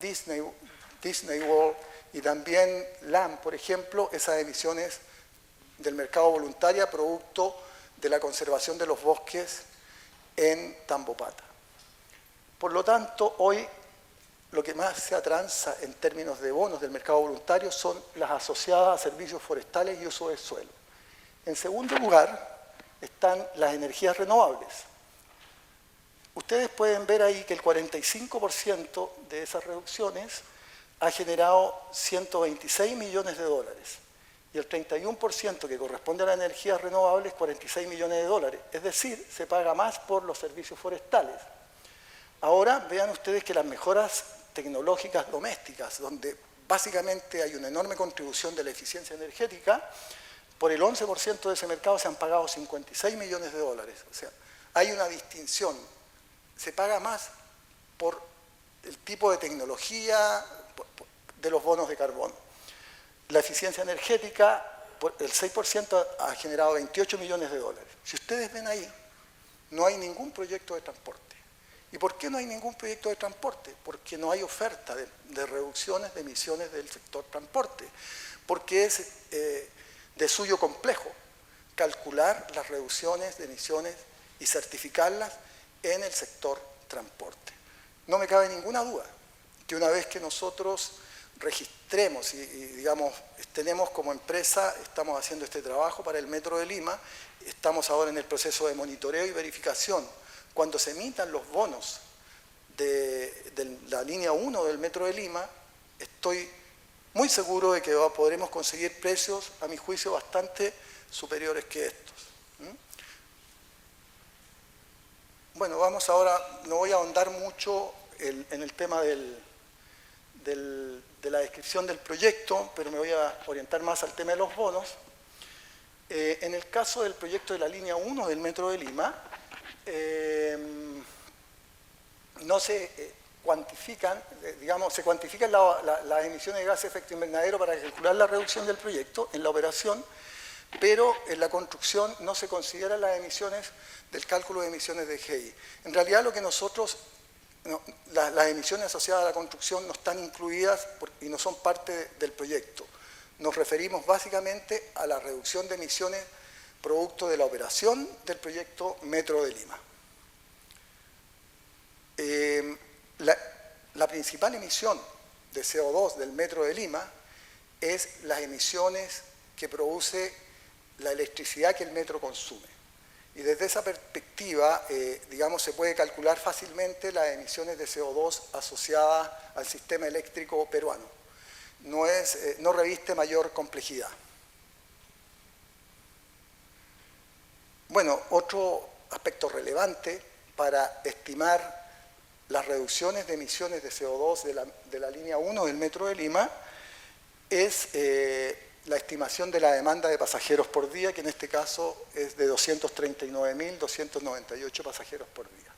Disney World y también LAM, por ejemplo, esas emisiones del mercado voluntaria producto de la conservación de los bosques en Tambopata. Por lo tanto, hoy lo que más se atransa en términos de bonos del mercado voluntario son las asociadas a servicios forestales y uso del suelo. En segundo lugar, están las energías renovables. Ustedes pueden ver ahí que el 45% de esas reducciones ha generado 126 millones de dólares y el 31% que corresponde a las energías renovables, 46 millones de dólares. Es decir, se paga más por los servicios forestales. Ahora vean ustedes que las mejoras tecnológicas domésticas, donde básicamente hay una enorme contribución de la eficiencia energética, por el 11% de ese mercado se han pagado 56 millones de dólares. O sea, hay una distinción. Se paga más por el tipo de tecnología de los bonos de carbono. La eficiencia energética, el 6% ha generado 28 millones de dólares. Si ustedes ven ahí, no hay ningún proyecto de transporte. ¿Y por qué no hay ningún proyecto de transporte? Porque no hay oferta de reducciones de emisiones del sector transporte. Porque es de suyo complejo calcular las reducciones de emisiones y certificarlas en el sector transporte. No me cabe ninguna duda que una vez que nosotros registremos y digamos, tenemos como empresa, estamos haciendo este trabajo para el Metro de Lima, estamos ahora en el proceso de monitoreo y verificación. Cuando se emitan los bonos de la línea 1 del Metro de Lima, estoy muy seguro de que podremos conseguir precios, a mi juicio, bastante superiores que estos. Bueno, vamos ahora, no voy a ahondar mucho en el tema de la descripción del proyecto, pero me voy a orientar más al tema de los bonos. En el caso del proyecto de la línea 1 del Metro de Lima, no se cuantifican, digamos, se cuantifican las emisiones de gases de efecto invernadero para calcular la reducción del proyecto en la operación, pero en la construcción no se consideran las emisiones del cálculo de emisiones de GI. En realidad lo que nosotros, las emisiones asociadas a la construcción no están incluidas y no son parte del proyecto. Nos referimos básicamente a la reducción de emisiones producto de la operación del proyecto Metro de Lima. La principal emisión de CO2 del Metro de Lima es las emisiones que produce la electricidad que el metro consume. Y desde esa perspectiva, digamos, se puede calcular fácilmente las emisiones de CO2 asociadas al sistema eléctrico peruano. No reviste mayor complejidad. Bueno, otro aspecto relevante para estimar las reducciones de emisiones de CO2 de la línea 1 del Metro de Lima es la estimación de la demanda de pasajeros por día, que en este caso es de 239.298 pasajeros por día.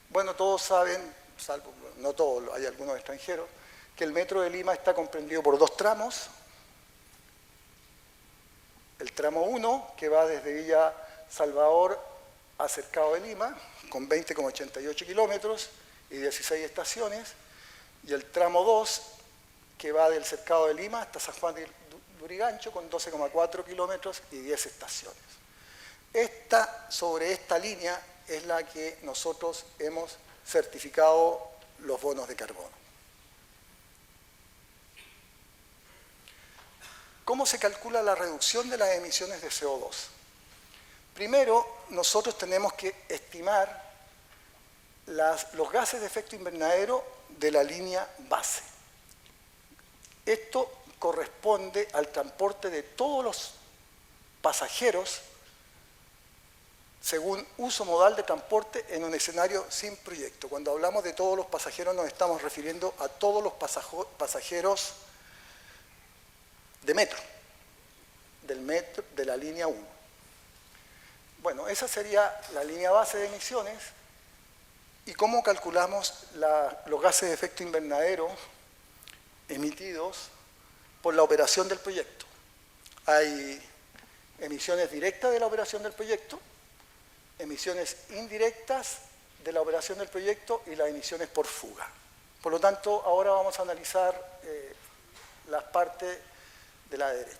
Bueno, todos saben, salvo, no todos, hay algunos extranjeros, que el Metro de Lima está comprendido por dos tramos. El tramo 1, que va desde Villa Salvador a Cercado de Lima, con 20,88 kilómetros y 16 estaciones, y el tramo 2, que va del Cercado de Lima hasta San Juan de Lurigancho, con 12,4 kilómetros y 10 estaciones. Sobre esta línea es la que nosotros hemos certificado los bonos de carbono. ¿Cómo se calcula la reducción de las emisiones de CO2? Primero, nosotros tenemos que estimar los gases de efecto invernadero de la línea base. Esto corresponde al transporte de todos los pasajeros según uso modal de transporte en un escenario sin proyecto. Cuando hablamos de todos los pasajeros nos estamos refiriendo a todos los pasajeros de metro, de la línea 1. Bueno, esa sería la línea base de emisiones. ¿Y cómo calculamos los gases de efecto invernadero emitidos por la operación del proyecto? Hay emisiones directas de la operación del proyecto, emisiones indirectas de la operación del proyecto y las emisiones por fuga. Por lo tanto, ahora vamos a analizar las partes de la derecha.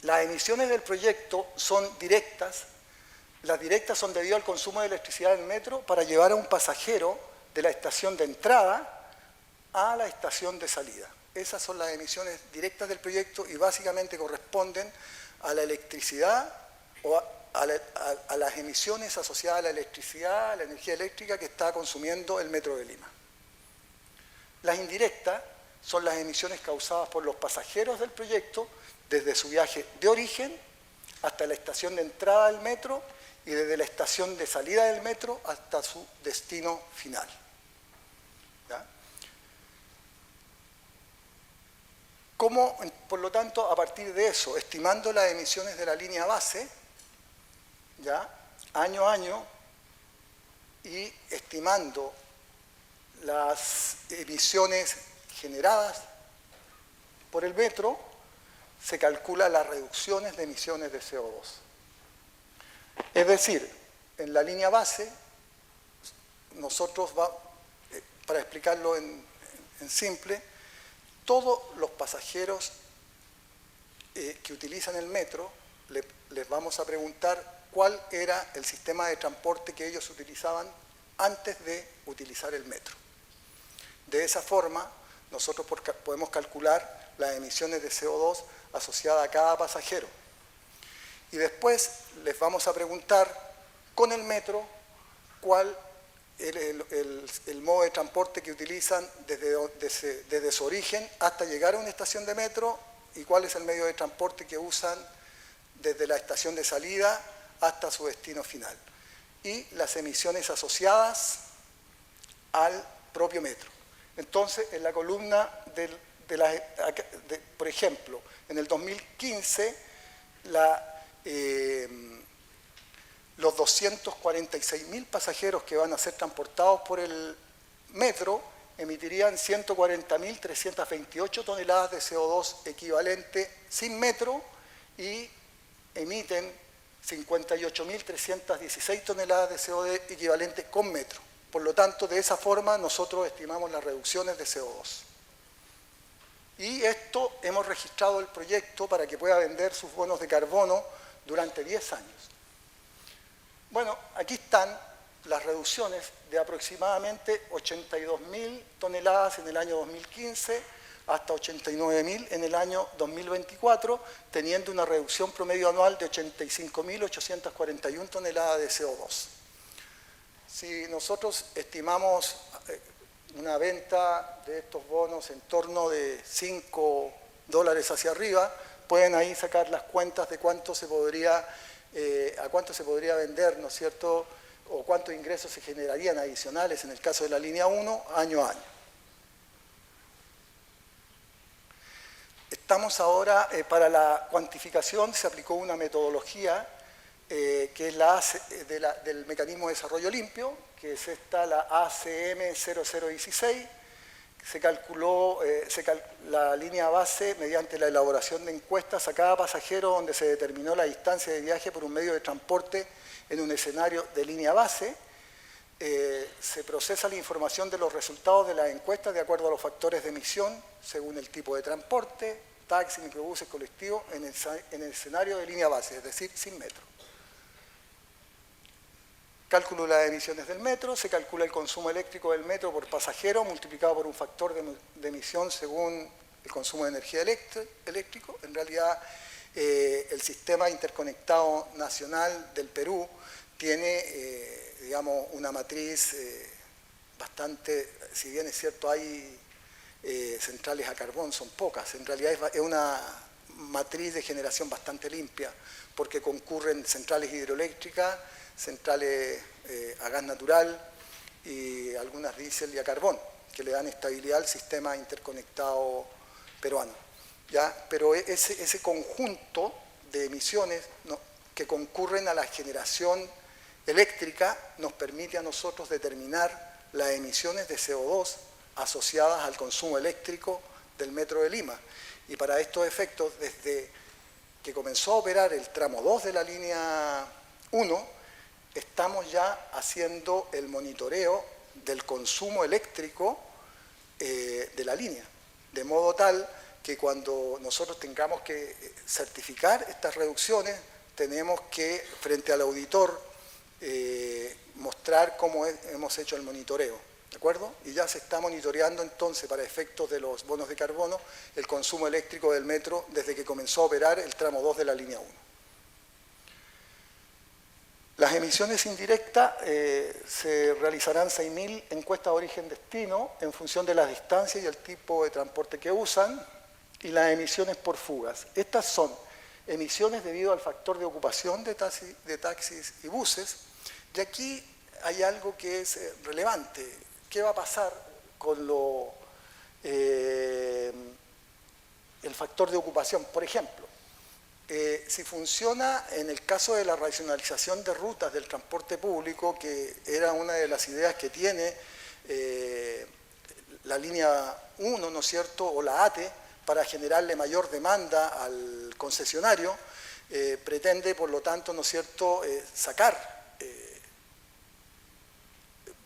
Las emisiones del proyecto son directas. Las directas son debido al consumo de electricidad del metro para llevar a un pasajero de la estación de entrada a la estación de salida. Esas son las emisiones directas del proyecto y básicamente corresponden a la electricidad o a las emisiones asociadas a la electricidad, a la energía eléctrica que está consumiendo el Metro de Lima. Las indirectas son las emisiones causadas por los pasajeros del proyecto desde su viaje de origen hasta la estación de entrada del metro y desde la estación de salida del metro hasta su destino final. ¿Ya? ¿Cómo, por lo tanto, a partir de eso, estimando las emisiones de la línea base, ya, año a año, y estimando las emisiones generadas por el metro, se calcula las reducciones de emisiones de CO2. Es decir, en la línea base, nosotros, para explicarlo en simple, todos los pasajeros que utilizan el metro, les vamos a preguntar cuál era el sistema de transporte que ellos utilizaban antes de utilizar el metro. De esa forma, nosotros podemos calcular las emisiones de CO2 asociadas a cada pasajero. Y después les vamos a preguntar con el metro cuál es el modo de transporte que utilizan desde su origen hasta llegar a una estación de metro y cuál es el medio de transporte que usan desde la estación de salida hasta su destino final. Y las emisiones asociadas al propio metro. Entonces, en la columna por ejemplo, en el 2015, los 246.000 pasajeros que van a ser transportados por el metro emitirían 140.328 toneladas de CO2 equivalente sin metro y emiten 58.316 toneladas de CO2 equivalente con metro. Por lo tanto, de esa forma nosotros estimamos las reducciones de CO2. Y esto hemos registrado el proyecto para que pueda vender sus bonos de carbono durante 10 años. Bueno, aquí están las reducciones de aproximadamente 82.000 toneladas en el año 2015 hasta 89.000 en el año 2024, teniendo una reducción promedio anual de 85.841 toneladas de CO2. Si nosotros estimamos una venta de estos bonos en torno de $5 hacia arriba, pueden ahí sacar las cuentas de cuánto se podría, a cuánto se podría vender, ¿no es cierto?, o cuántos ingresos se generarían adicionales en el caso de la línea 1 año a año. Estamos ahora, para la cuantificación se aplicó una metodología que es del mecanismo de desarrollo limpio, que es esta, la ACM 0016. Se calculó la línea base mediante la elaboración de encuestas a cada pasajero donde se determinó la distancia de viaje por un medio de transporte en un escenario de línea base. Se procesa la información de los resultados de las encuestas de acuerdo a los factores de emisión según el tipo de transporte, taxi, microbuses, colectivos, en el escenario de línea base, es decir, sin metro. Cálculo de las emisiones del metro, se calcula el consumo eléctrico del metro por pasajero multiplicado por un factor de emisión según el consumo de energía eléctrico. En realidad, el Sistema Interconectado Nacional del Perú tiene, digamos, una matriz bastante, si bien es cierto hay centrales a carbón, son pocas, en realidad es una matriz de generación bastante limpia, porque concurren centrales hidroeléctricas, centrales a gas natural y algunas diésel y a carbón, que le dan estabilidad al sistema interconectado peruano. ¿Ya? Pero ese conjunto de emisiones que concurren a la generación eléctrica nos permite a nosotros determinar las emisiones de CO2 asociadas al consumo eléctrico del Metro de Lima. Y para estos efectos, desde que comenzó a operar el tramo 2 de la línea 1, estamos ya haciendo el monitoreo del consumo eléctrico de la línea, de modo tal que cuando nosotros tengamos que certificar estas reducciones, tenemos que, frente al auditor, mostrar cómo hemos hecho el monitoreo, ¿de acuerdo? Y ya se está monitoreando entonces, para efectos de los bonos de carbono, el consumo eléctrico del metro desde que comenzó a operar el tramo 2 de la línea 1. Las emisiones indirectas se realizarán 6.000 encuestas de origen-destino en función de las distancias y el tipo de transporte que usan, y las emisiones por fugas. Estas son emisiones debido al factor de ocupación de taxis y buses, y aquí hay algo que es relevante. ¿Qué va a pasar con el factor de ocupación? Por ejemplo, si funciona en el caso de la racionalización de rutas del transporte público, que era una de las ideas que tiene la línea 1, ¿no es cierto?, o la ATE, para generarle mayor demanda al concesionario, pretende, por lo tanto, ¿no es cierto?, sacar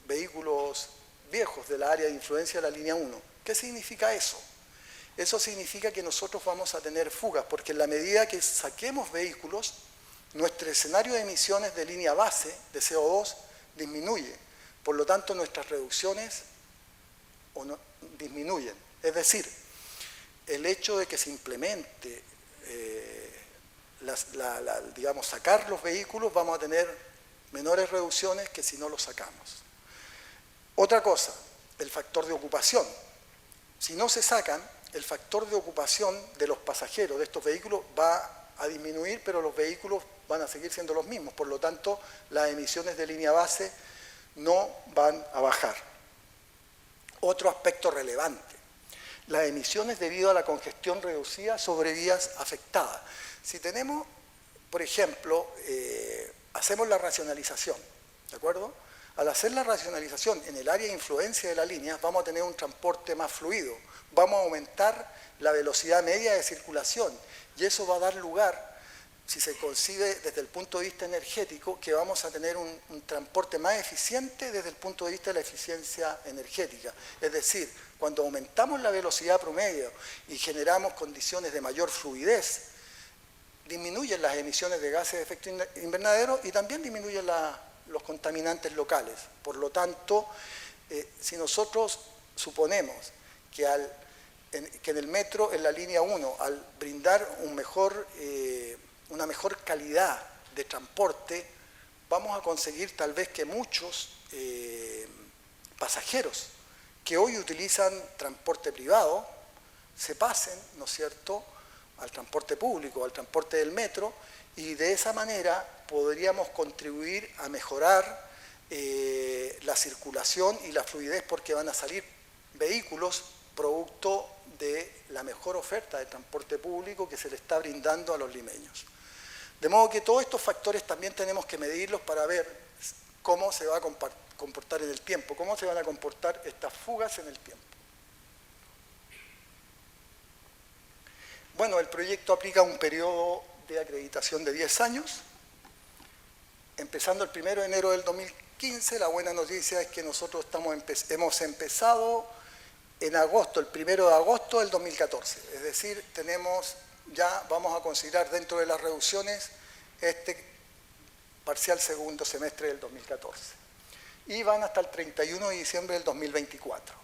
vehículos viejos de la área de influencia de la línea 1. ¿Qué significa eso? Eso significa que nosotros vamos a tener fugas, porque en la medida que saquemos vehículos, nuestro escenario de emisiones de línea base de CO2 disminuye. Por lo tanto, nuestras reducciones disminuyen. Es decir, el hecho de que se implemente, digamos, sacar los vehículos, vamos a tener menores reducciones que si no los sacamos. Otra cosa, el factor de ocupación. Si no se sacan, el factor de ocupación de los pasajeros de estos vehículos va a disminuir, pero los vehículos van a seguir siendo los mismos. Por lo tanto, las emisiones de línea base no van a bajar. Otro aspecto relevante, las emisiones debido a la congestión reducida sobre vías afectadas. Si tenemos, por ejemplo, hacemos la racionalización, ¿de acuerdo? Al hacer la racionalización en el área de influencia de la línea, vamos a tener un transporte más fluido, vamos a aumentar la velocidad media de circulación, y eso va a dar lugar, si se concibe desde el punto de vista energético, que vamos a tener un transporte más eficiente desde el punto de vista de la eficiencia energética. Es decir, cuando aumentamos la velocidad promedio y generamos condiciones de mayor fluidez, disminuyen las emisiones de gases de efecto invernadero y también disminuyen los contaminantes locales. Por lo tanto, si nosotros suponemos que en el metro, en la línea 1, al brindar una mejor calidad de transporte, vamos a conseguir tal vez que muchos pasajeros que hoy utilizan transporte privado se pasen, ¿no es cierto?, al transporte público, al transporte del metro, y de esa manera podríamos contribuir a mejorar la circulación y la fluidez, porque van a salir vehículos producto de la mejor oferta de transporte público que se le está brindando a los limeños. De modo que todos estos factores también tenemos que medirlos para ver cómo se va a comportar en el tiempo, cómo se van a comportar estas fugas en el tiempo. Bueno, el proyecto aplica un periodo de acreditación de 10 años, empezando el 1 de enero del 2015. La buena noticia es que nosotros hemos empezado en agosto, el 1 de agosto del 2014. Es decir, vamos a considerar dentro de las reducciones este parcial segundo semestre del 2014. Y van hasta el 31 de diciembre del 2024.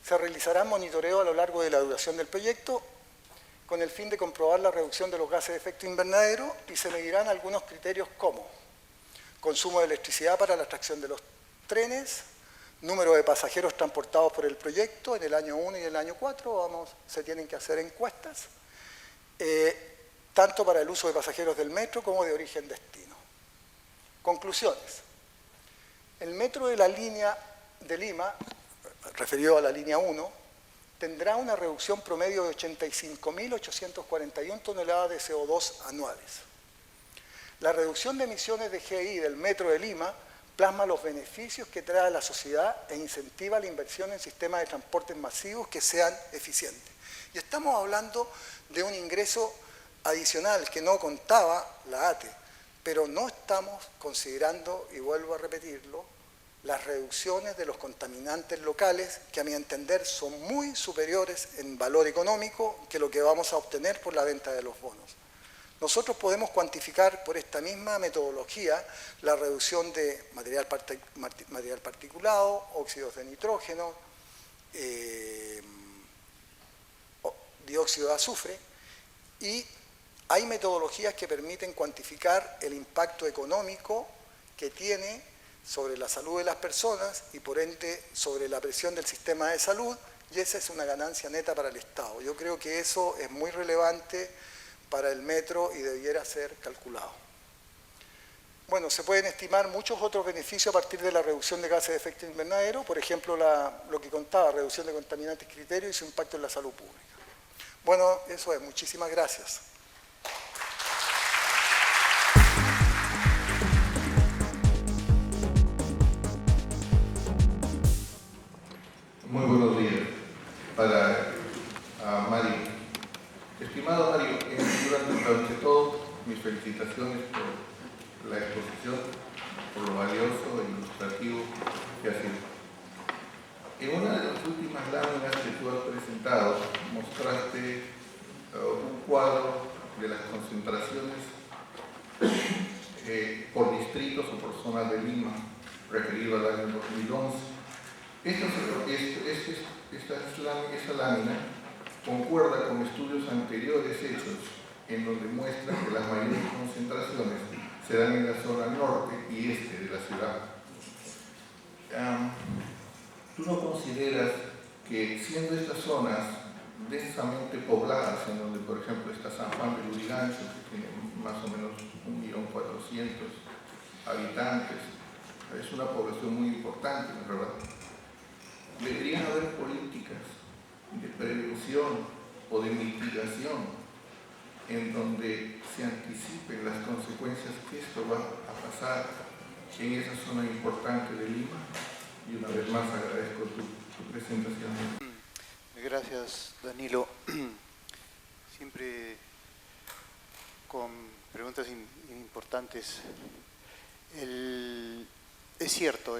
Se realizará monitoreo a lo largo de la duración del proyecto con el fin de comprobar la reducción de los gases de efecto invernadero, y se medirán algunos criterios como consumo de electricidad para la tracción de los trenes, número de pasajeros transportados por el proyecto en el año 1 y el año 4, se tienen que hacer encuestas, tanto para el uso de pasajeros del metro como de origen-destino. Conclusiones. El metro de la línea de Lima, referido a la línea 1, tendrá una reducción promedio de 85.841 toneladas de CO2 anuales. La reducción de emisiones de GI del metro de Lima plasma los beneficios que trae a la sociedad e incentiva la inversión en sistemas de transportes masivos que sean eficientes. Y estamos hablando de un ingreso adicional que no contaba la ATE, pero no estamos considerando, y vuelvo a repetirlo, las reducciones de los contaminantes locales, que a mi entender son muy superiores en valor económico que lo que vamos a obtener por la venta de los bonos. Nosotros podemos cuantificar por esta misma metodología la reducción de material particulado, óxidos de nitrógeno, dióxido de azufre, y hay metodologías que permiten cuantificar el impacto económico que tiene sobre la salud de las personas y por ende sobre la presión del sistema de salud, y esa es una ganancia neta para el Estado. Yo creo que eso es muy relevante para el metro y debiera ser calculado. Bueno, se pueden estimar muchos otros beneficios a partir de la reducción de gases de efecto invernadero, por ejemplo, lo que contaba, reducción de contaminantes criterios y su impacto en la salud pública. Bueno, eso es. Muchísimas gracias. Muy buenos días. Para Mario. Estimado Mario, durante todo, mis felicitaciones por la exposición, por lo valioso e ilustrativo que ha sido. En una de las últimas láminas que tú has presentado, mostraste un cuadro de las concentraciones por distritos o por zonas de Lima, referido al año 2011. Esta lámina concuerda con estudios anteriores hechos en donde muestran que las mayores concentraciones se dan en la zona norte y este de la ciudad. ¿Tú no consideras que siendo estas zonas densamente pobladas, en donde por ejemplo está San Juan de Lurigancho, que tiene más o menos 1.400.000 habitantes, es una población muy importante, ¿no es verdad? Deberían haber políticas de prevención o de mitigación en donde se anticipen las consecuencias que esto va a pasar en esa zona importante de Lima. Y una vez más agradezco tu presentación. Gracias, Danilo. Siempre con preguntas importantes. Es cierto,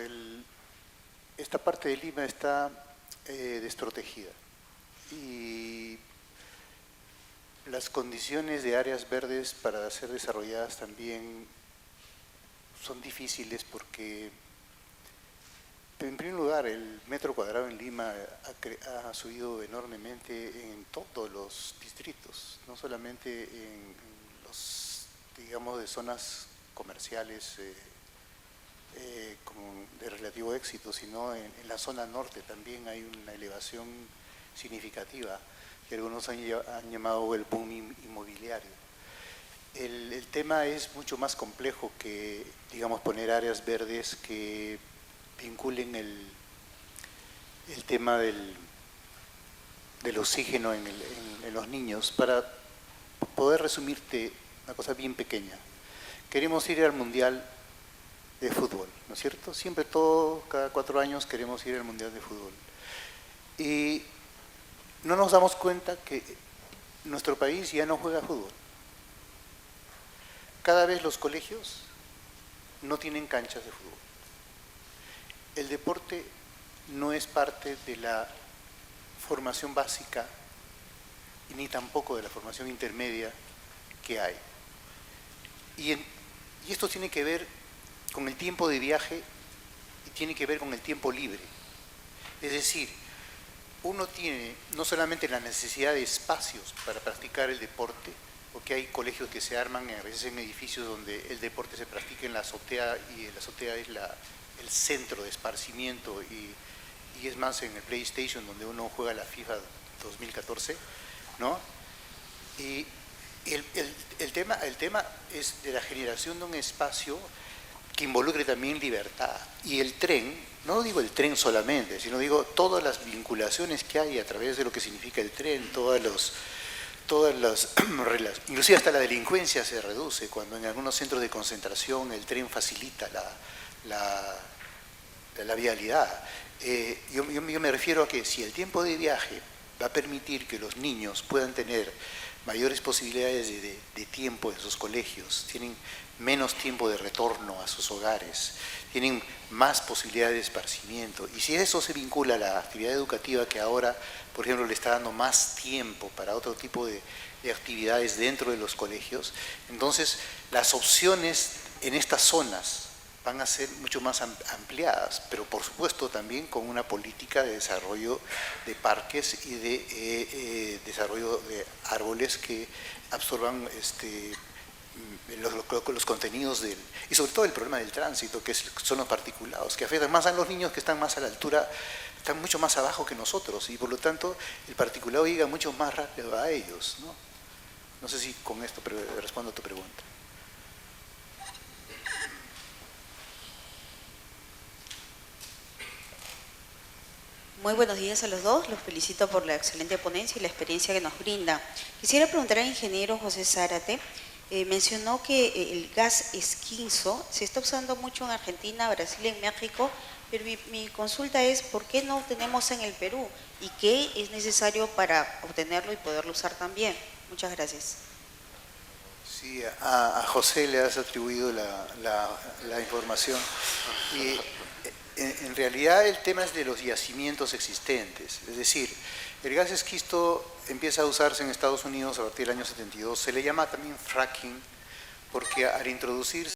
esta parte de Lima está desprotegida y las condiciones de áreas verdes para ser desarrolladas también son difíciles porque, en primer lugar, el metro cuadrado en Lima ha subido enormemente en todos los distritos, no solamente en los, digamos, de zonas comerciales de relativo éxito, sino en la zona norte también hay una elevación significativa que algunos han llamado el boom inmobiliario. El tema es mucho más complejo que, digamos, poner áreas verdes que vinculen el tema del oxígeno en los niños. Para poder resumirte una cosa bien pequeña, queremos ir al Mundial de Fútbol, ¿no es cierto? Siempre, cada 4 años queremos ir al Mundial de Fútbol. Y no nos damos cuenta que nuestro país ya no juega fútbol. Cada vez los colegios no tienen canchas de fútbol. El deporte no es parte de la formación básica ni tampoco de la formación intermedia que hay. Y esto tiene que ver con el tiempo de viaje y tiene que ver con el tiempo libre. Es decir, uno tiene no solamente la necesidad de espacios para practicar el deporte, porque hay colegios que se arman a veces en edificios donde el deporte se practica en la azotea y la azotea es el centro de esparcimiento y es más en el PlayStation donde uno juega la FIFA 2014, ¿no? Y el tema es de la generación de un espacio que involucre también libertad. Y el tren, no digo el tren solamente, sino digo todas las vinculaciones que hay a través de lo que significa el tren, todas las inclusive hasta la delincuencia se reduce cuando en algunos centros de concentración el tren facilita la vialidad. Yo me refiero a que si el tiempo de viaje va a permitir que los niños puedan tener mayores posibilidades de tiempo en sus colegios, tienen menos tiempo de retorno a sus hogares, tienen más posibilidades de esparcimiento. Y si eso se vincula a la actividad educativa, que ahora, por ejemplo, le está dando más tiempo para otro tipo de actividades dentro de los colegios, entonces las opciones en estas zonas van a ser mucho más ampliadas, pero por supuesto también con una política de desarrollo de parques y de desarrollo de árboles que absorban los contenidos y sobre todo el problema del tránsito, que son los particulados, que afectan más a los niños que están más a la altura, están mucho más abajo que nosotros, y por lo tanto el particulado llega mucho más rápido a ellos, ¿no? No sé si con esto respondo a tu pregunta. Muy buenos días a los dos, los felicito por la excelente ponencia y la experiencia que nos brinda. Quisiera preguntar al ingeniero José Zárate, mencionó que el gas esquinzo se está usando mucho en Argentina, Brasil y en México, pero mi consulta es ¿por qué no tenemos en el Perú? ¿Y qué es necesario para obtenerlo y poderlo usar también? Muchas gracias. Sí, a José le has atribuido la información. Y en realidad el tema es de los yacimientos existentes, es decir, el gas esquisto empieza a usarse en Estados Unidos a partir del año 72, se le llama también fracking porque al introducirse